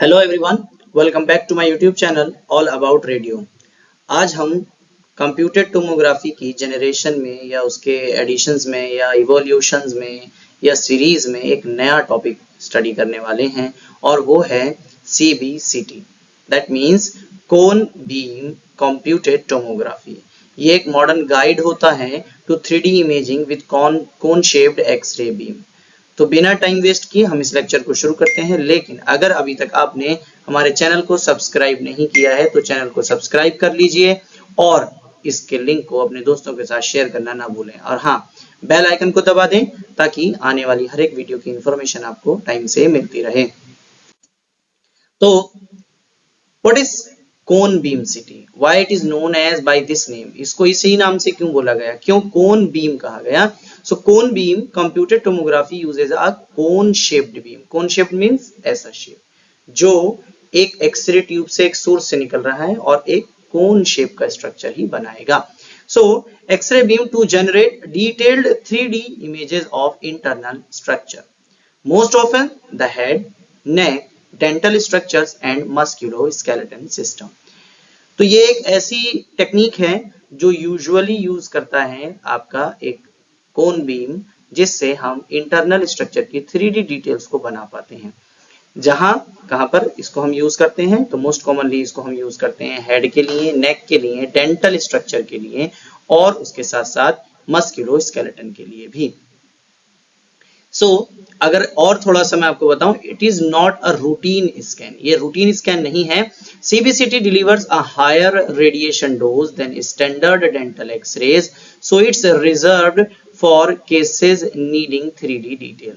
Hello everyone, welcome back to my YouTube channel all about radio. आज हम computer tomography की generation में या उसके एडिशंस में या इवोल्यूशंस में या सीरीज में एक नया टॉपिक स्टडी करने वाले हैं और वो है CBCT। That means cone beam computed tomography. ये एक मॉडर्न गाइड होता है to 3D imaging with cone shaped x ray beam. तो बिना टाइम वेस्ट किए हम इस लेक्चर को शुरू करते हैं। लेकिन अगर अभी तक आपने हमारे चैनल को सब्सक्राइब नहीं किया है तो चैनल को सब्सक्राइब कर लीजिए और इसके लिंक को अपने दोस्तों के साथ शेयर करना ना भूलें। और हाँ, बेल आइकन को दबा दें ताकि आने वाली हर एक वीडियो की इंफॉर्मेशन आपको टाइम से मिलती रहे। तो what is cone beam CT, why it is known as by this name. इसको इसी नाम से क्यों बोला गया, क्यों कोन बीम कहा गया? So cone beam computer tomography uses a cone shaped beam. Cone shaped means ऐसा शेप जो एक एक्सरे ट्यूब से एक सोर्स से निकल रहा है और एक कोन शेप का स्ट्रक्चर ही बनाएगा। So x-ray beam to generate detailed 3D images of internal structure, most often the head, neck, dental structures and musculoskeletal system. तो ये एक ऐसी टेक्निक है जो यूजुअली यूज करता है आपका एक कोन बीम, जिससे हम इंटरनल स्ट्रक्चर की 3D डिटेल्स को बना पाते हैं। कहां पर इसको हम यूज करते हैं? तो मोस्ट कॉमनली इसको हम यूज करते हैं हेड के लिए, नेक के लिए, डेंटल स्ट्रक्चर के लिए और उसके साथ साथ मस्कुलोस्केलेटन के लिए भी। अगर और थोड़ा सा मैं आपको बताऊं, it is not a routine scan. ये रूटीन स्कैन नहीं है। CBCT delivers a higher radiation dose than standard dental X-rays, so it's reserved for cases needing 3D detail।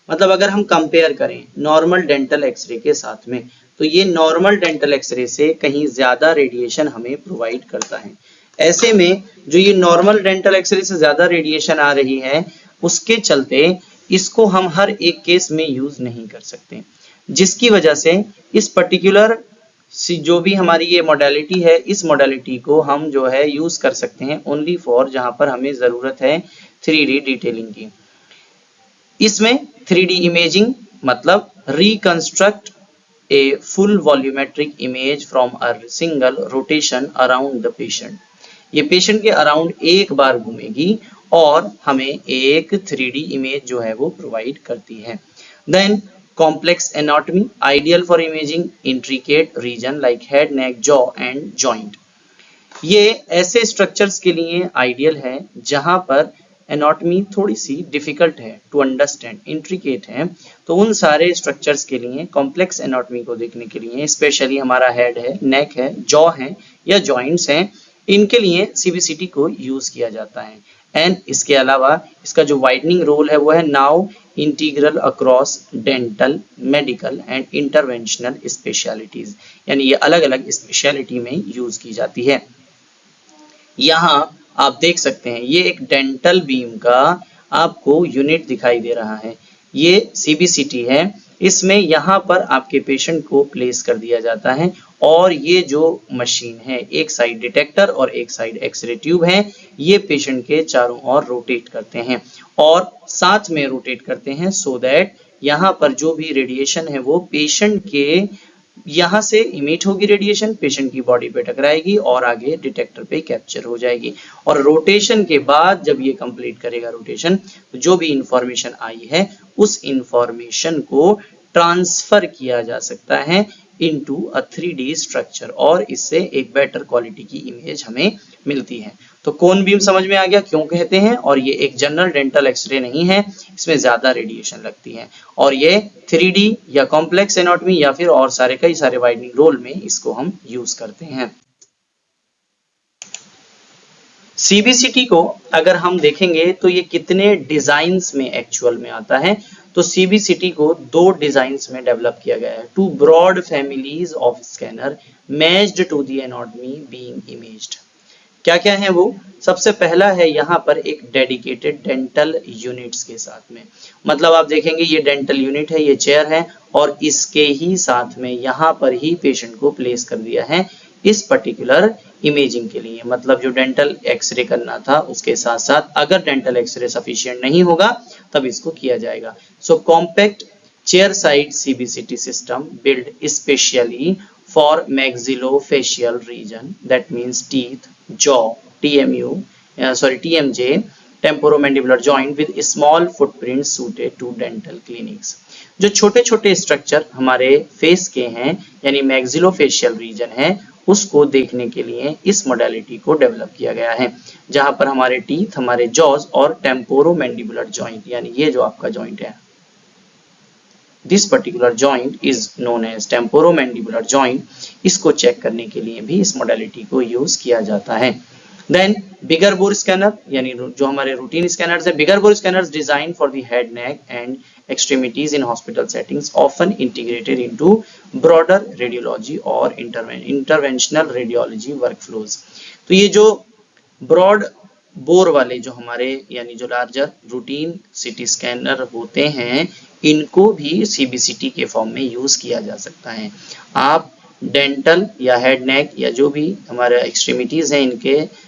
मतलब अगर हम कंपेयर करें नॉर्मल डेंटल एक्सरे के साथ में, तो ये नॉर्मल डेंटल एक्सरे से कहीं ज्यादा रेडिएशन हमें प्रोवाइड करता है। ऐसे में जो ये नॉर्मल डेंटल एक्सरे से ज्यादा रेडिएशन आ रही है, उसके चलते इसको हम हर एक केस में यूज नहीं कर सकते, जिसकी वजह से इस पर्टिकुलर जो भी हमारी ये मॉडलिटी है, इस मॉडलिटी को हम जो है यूज कर सकते हैं ओनली फॉर जहां पर हमें जरूरत है 3D डिटेलिंग की। इसमें 3D इमेजिंग मतलब reconstruct a full volumetric image from a single rotation around the patient. ये पेशेंट के अराउंड एक बार घूमेगी और हमें एक 3D इमेज जो है वो प्रोवाइड करती है। Then complex anatomy ideal for imaging intricate region like head, neck, jaw and joint. ये ऐसे स्ट्रक्चर्स के लिए आइडियल है जहां पर एनाटॉमी थोड़ी सी डिफिकल्ट है टू अंडरस्टैंड, इंट्रिकेट है। तो उन सारे स्ट्रक्चर्स के लिए, कॉम्प्लेक्स एनाटॉमी को देखने के लिए, स्पेशली हमारा हेड है, नेक है, जॉ है या जॉइंट्स हैं, इनके लिए CBCT को यूज किया जाता है। एंड इसके अलावा इसका जो वाइडनिंग रोल है वो है now integral across dental, medical and interventional specialities, यानी ये अलग अलग स्पेशलिटी में यूज की जाती है। यहाँ आप देख सकते हैं ये एक डेंटल बीम का आपको यूनिट दिखाई दे रहा है। ये CBCT है। इसमें यहाँ पर आपके पेशेंट को प्लेस कर दिया जाता है और ये जो मशीन है, एक साइड डिटेक्टर और एक साइड एक्सरे ट्यूब है, ये पेशेंट के चारों ओर रोटेट करते हैं और साथ में रोटेट करते हैं सो दैट यहाँ पर जो भी रेडिएशन है वो पेशेंट के यहाँ से इमिट होगी, रेडिएशन पेशेंट की बॉडी पे टकराएगी और आगे डिटेक्टर पे कैप्चर हो जाएगी। और रोटेशन के बाद जब ये कंप्लीट करेगा रोटेशन, तो जो भी इंफॉर्मेशन आई है उस इंफॉर्मेशन को ट्रांसफर किया जा सकता है इनटू अ 3D स्ट्रक्चर और इससे एक बेटर क्वालिटी की इमेज हमें मिलती है। तो कोन बीम समझ में आ गया क्यों कहते हैं। और ये एक जनरल डेंटल एक्सरे नहीं है, इसमें ज्यादा रेडिएशन लगती है और ये 3D या कॉम्प्लेक्स एनाटॉमी या फिर और कई सारे वाइडनिंग रोल में इसको हम यूज करते हैं। CBCT को अगर हम देखेंगे तो ये कितने डिजाइन्स में एक्चुअल में आता है, तो CBCT को दो डिजाइन्स में डेवलप किया गया है। Two broad families of scanner matched to the anatomy being imaged. क्या क्या है वो? सबसे पहला है यहाँ पर एक डेडिकेटेड डेंटल यूनिट्स के साथ में, मतलब आप देखेंगे ये डेंटल यूनिट है, ये चेयर है और इसके ही साथ में यहाँ पर ही पेशेंट को प्लेस कर दिया है इस पर्टिकुलर इमेजिंग के लिए। मतलब जो डेंटल एक्सरे करना था उसके साथ साथ अगर डेंटल एक्सरे सफिशिएंट नहीं होगा तब इसको किया जाएगा। सो compact chairside CBCT system built especially for maxillofacial region, that means teeth, jaw, TMJ, temporomandibular joint with small footprints suited to dental clinics. जो छोटे छोटे स्ट्रक्चर हमारे फेस के हैं यानी मैक्सिलोफेशियल रीजन है, उसको देखने के लिए इस मोडालिटी को डेवलप किया गया है, जहां पर हमारे टीथ, हमारे जॉज और टेम्पोरोमैंडिबुलर जॉइंट यानी ये जो आपका जॉइंट है, this particular joint is known as temporomandibular joint, इसको चेक करने के लिए भी इस मोडालिटी को यूज किया जाता है। देन बिगर बोर स्कैनर यानी जो हमारे रूटीन स्कैनर्स है, bigger bore scanners design for the head, neck and extremities in hospital settings, often integrated into broader radiology or interventional radiology workflows। तो ये जो ब्रॉड बोर वाले जो हमारे यानी जो लार्जर रूटीन सिटी स्कैनर होते हैं, इनको भी CBCT के फॉर्म में यूज किया जा सकता है। आप डेंटल या हेड नेक या जो भी हमारे एक्सट्रीमिटीज हैं, इनके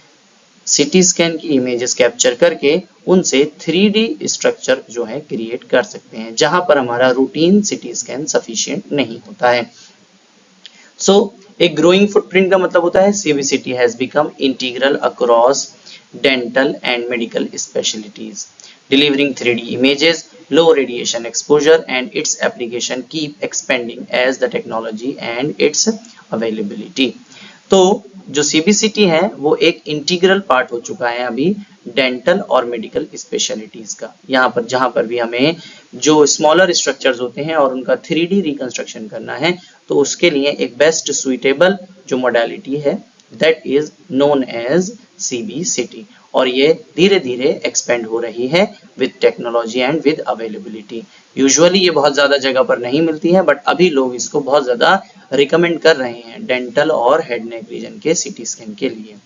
सिटी स्कैन की इमेजेस कैप्चर करके उनसे 3D स्ट्रक्चर जो है क्रिएट कर सकते हैं, जहां पर हमारा रूटीन सिटी स्कैन सफिशिएंट नहीं होता है। सो एक ग्रोइंग फुटप्रिंट का मतलब होता है CBCT has become integral across dental and medical specialties, delivering 3D images, low radiation exposure, and its application keep expanding as the technology and its availability। तो जो CBCT है वो एक इंटीग्रल पार्ट हो चुका है अभी डेंटल और मेडिकल स्पेशलिटीज का। यहाँ पर जहाँ पर भी हमें जो स्मॉलर स्ट्रक्चर्स होते हैं और उनका 3D रिकंस्ट्रक्शन करना है, तो उसके लिए एक बेस्ट सुइटेबल जो मोडालिटी है that is known as CBCT, और ये धीरे धीरे एक्सपेंड हो रही है with technology and with availability. Usually ये बहुत ज्यादा जगह पर नहीं मिलती है, बट अभी लोग इसको बहुत ज्यादा रिकमेंड कर रहे हैं डेंटल और हेड नेक रीजन के सिटी स्कैन के लिए।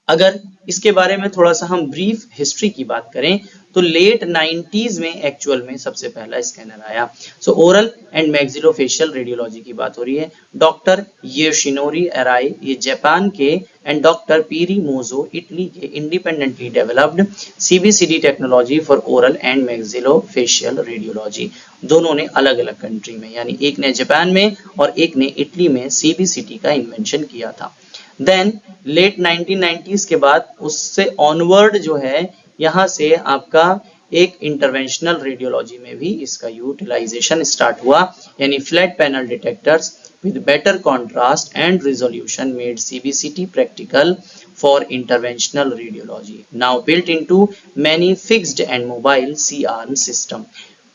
अगर इसके बारे में थोड़ा सा हम ब्रीफ हिस्ट्री की बात करें तो लेट 90s में एक्चुअल में सबसे पहला स्कैनर आया। सो ओरल एंड मैक्सिलोफेशियल रेडियोलॉजी की बात हो रही है। डॉक्टर योशिनोरी एराई ये जापान के and doctor Piero Mozzo Italy के independently developed CBCT technology for oral and maxillofacial radiology. दोनों ने अलग अलग कंट्री में, यानी एक ने जापान में और एक ने इटली में CBCT का इन्वेंशन किया था। देन लेट 1990s के बाद उससे ऑनवर्ड जो है यहाँ से आपका एक इंटरवेंशनल रेडियोलॉजी में भी इसका यूटिलाइजेशन स्टार्ट हुआ, यानी flat panel detectors with better contrast and resolution made CBCT practical for interventional radiology, now built into many fixed and mobile C-arm system.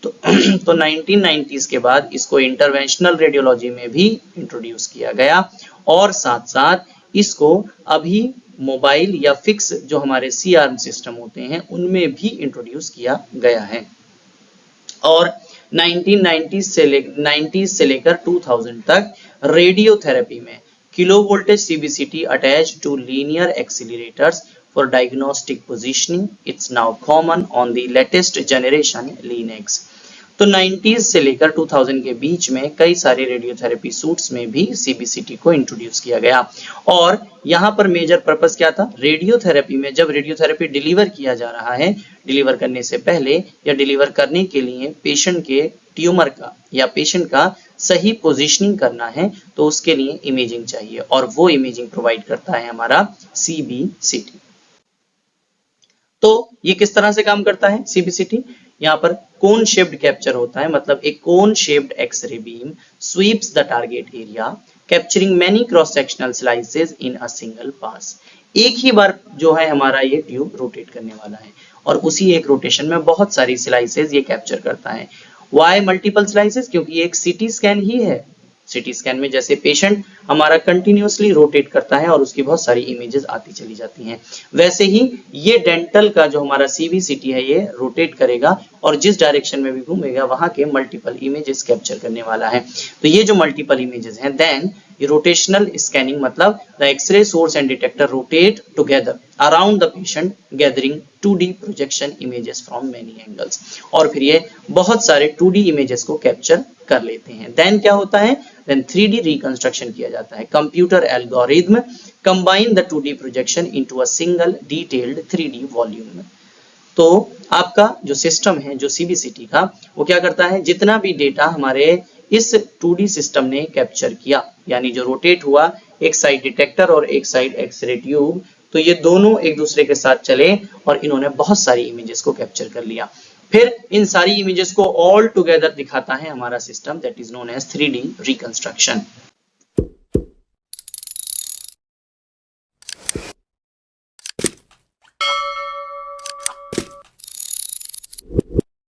तो 1990s के बाद इसको इंटरवेंशनल रेडियोलॉजी में भी इंट्रोड्यूस किया गया और साथ साथ इसको अभी मोबाइल या फिक्स जो हमारे C-arm सिस्टम होते हैं उनमें भी इंट्रोड्यूस किया गया है। और 1990s से लेकर 2000 तक रेडियोथेरेपी में kilo voltage CBCT attach to linear accelerators for diagnostic positioning, it's now common on the latest generation linacs. तो 90s से लेकर 2000 के बीच में कई सारे रेडियोथेरेपी सूट्स में भी CBCT को इंट्रोड्यूस किया गया। और यहाँ पर मेजर पर्पस क्या था? रेडियोथेरेपी में जब रेडियोथेरेपी डिलीवर किया जा रहा है, डिलीवर करने से पहले या डिलीवर करने के लिए पेशेंट के ट्यूमर का या पेशेंट का सही पोजीशनिंग करना है, तो उसके लिए इमेजिंग चाहिए और वो इमेजिंग प्रोवाइड करता है हमारा CBCT। तो ये किस तरह से काम करता है CBCT? यहाँ पर कोन शेप्ड कैप्चर होता है, मतलब एक cone shaped x ray beam sweeps the target area capturing many cross sectional slices in a single pass. एक ही बार जो है हमारा ये ट्यूब रोटेट करने वाला है और उसी एक रोटेशन में बहुत सारी स्लाइसेस ये कैप्चर करता है। Why multiple slices? क्योंकि ये एक सिटी स्कैन ही है। सिटी स्कैन में जैसे पेशेंट हमारा कंटिन्यूअसली रोटेट करता है और उसकी बहुत सारी इमेजेस आती चली जाती हैं, वैसे ही ये डेंटल का जो हमारा CBCT है ये रोटेट करेगा और जिस डायरेक्शन में भी घूमेगा वहां के मल्टीपल इमेजेस कैप्चर करने वाला है। तो ये जो मल्टीपल इमेजेस हैं, देन ये रोटेशनल स्कैनिंग मतलब the X-ray source and detector rotate together around the patient gathering 2D projection images from many angles, और फिर ये बहुत सारे 2D इमेजेस को कैप्चर कर लेते हैं। देन क्या होता है? देन 3D रिकंस्ट्रक्शन किया जाता है। Computer algorithm combine the 2D projection into a single detailed 3D volume. तो आपका जो सिस्टम है जो CBCT का, वो क्या करता है, जितना भी डेटा हमारे इस 2D सिस्टम ने कैप्चर किया, यानी जो रोटेट हुआ, एक साइड डिटेक्टर और एक साइड एक्सरे ट्यूब, तो ये दोनों एक दूसरे के साथ चले और इन्होंने बहुत सारी इमेजेस को कैप्चर कर लिया। फिर इन सारी इमेजेस को ऑल टुगेदर दिखाता है हमारा system, that is known as 3D reconstruction.